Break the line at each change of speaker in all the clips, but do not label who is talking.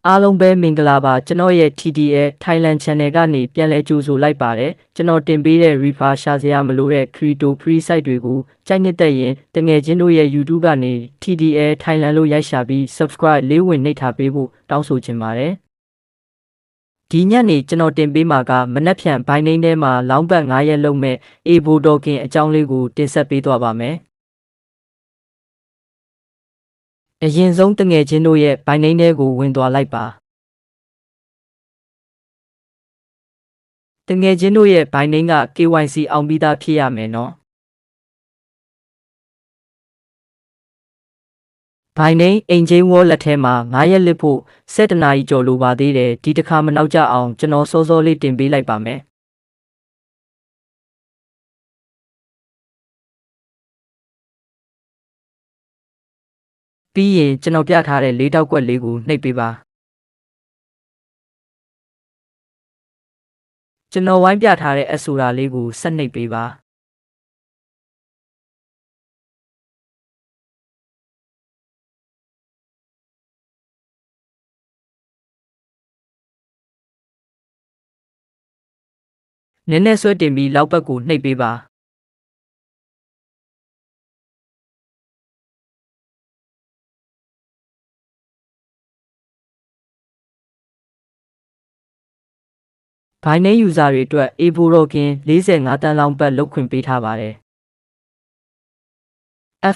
အားလုံးပဲမင်္ဂလာပါကျွန်တော်ရဲ့ TDL Thailand Channel ကနေပြန်လည်ကြိုဆိုလိုက်ပါတယ်ကျွန်တော်တင်ပေးတဲ့ refer ရှာစရာမလိုတဲ့ crypto free site တွေကိုကြိုက်နှစ်သက်ရင်တငယ်ချင်းတို့ရဲ့ YouTube ကနေ TDL Thailand လို့ရိုက်ရှာပြီး subscribe လေးဝင်နှိပ်ထားပေးဖို့တောင်းဆိုချင်ပါတယ်ဒီညနေကျွန်တော်တင်ပေးမှာကမနက်ဖြန် Binance ထဲမှာလောင်းပတ်9ရက်လုံးမဲ့ Aevo token အကြောင်းလေးကိုတင်ဆက်ပေးသွားပါမယ်အရင်ဆုံးတငယ်ချင်းတို့ရဲ့ Binance ထဲကိုဝင်သွားလိုက်ပါတငယ်ချင်းတို့ရဲ့ Binance က KYC အောင်ပြီးသားဖြစ်ရမယ်နော် Binance အိမ်ချင်း wallet ထဲမှာ9ရက်လစ်ဖို့7နာရီကျော်လိုပါသေးတယ်ဒီတစ်ခါမနောက်ကြအောင်ကျွန်တော်စောစောလေးတင်ပေးလိုက်ပါမယ်ပြီးရင်ကျွန်တော်ပြထားတဲ့၄တောက်ကွက်လေးကိုနှိပ်ပေးပါကျွန်တော်ဝိုင်းပြထားတဲ့အဆိုတာလေးကိုဆက်နှိပ်ပေးပါနည်းနည်းဆွဲတင်ပြီးလောက်ဘက်ကိုနှိပ်ပေးပါBinance user တွေအတွက် Aevo token 45တန်းလောင်းပတ်လုပ်ခွင့်ပေးထားပါတယ်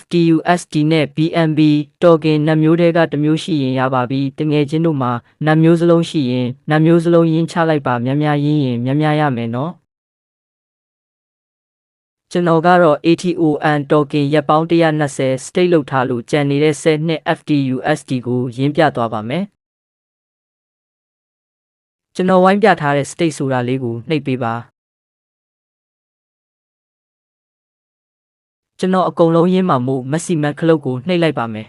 FTUSD နဲ့ BNB token နှစ်မျိုးတည်းကတစ်မျိုးရှိရင်ရပါပြီတငယ်ချင်းတို့မှာနှစ်မျိုးစလုံးရှိရင်နှစ်မျိုးစလုံးရင်းချလိုက်ပါများများရင်းရင်များများရမယ်နော်ကျွန်တော်ကတော့ ATON token ရက်ပေါင်း120 stake လုပ်ထားလို့ကြံနေတဲ့10နှစ် FTUSD ကိုရင်းပြသွားပါမယ်ကျွန်တော်ဝိုင်းပြထားတဲ့ stake ဆိုတာလေးကိုနှိပ်ပေးပါကျွန်တော်အကုန်လုံးရင်းမှာမို့ maximum ခလုတ်ကိုနှိပ်လိုက်ပါမယ်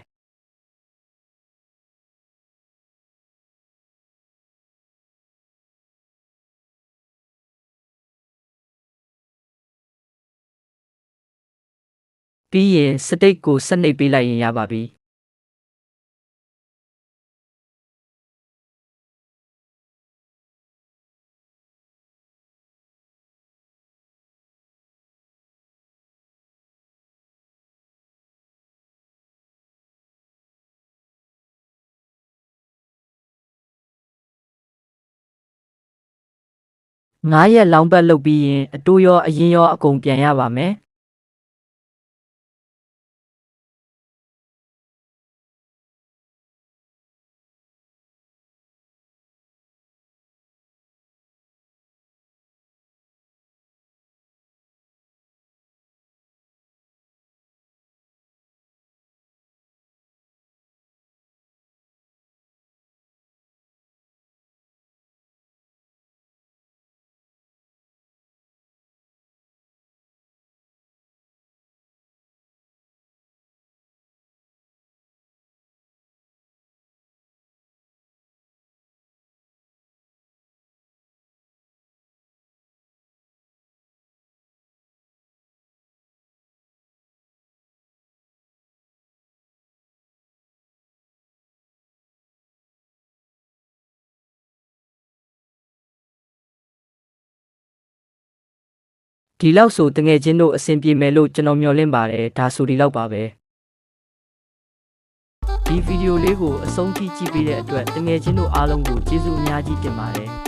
ပြီးရင် stake ကိုဆက်နှိပ်ပေးလိုက်ရင်ရပါပြီ9ရက်လောင်းပတ်လုပ်ပြီးရင်အတိုးရောအရင်ရောအကုန်ပြန်ရပါမယ်ဒီလောက်ဆိုတငယ်ချင်းတို့အဆင်ပြေမယ်လို့ကျွန်တော်မျှော်လင့်ပါတယ်ဒါဆိုဒီလောက်ပါပဲဒီဗီဒီယိုလေးကိုအဆုံးထိကြည့်ပေးတဲ့အတွက်တငယ်ချင်းတို့အားလုံးကိုကျေးဇူးအများကြီးတင်ပါတယ်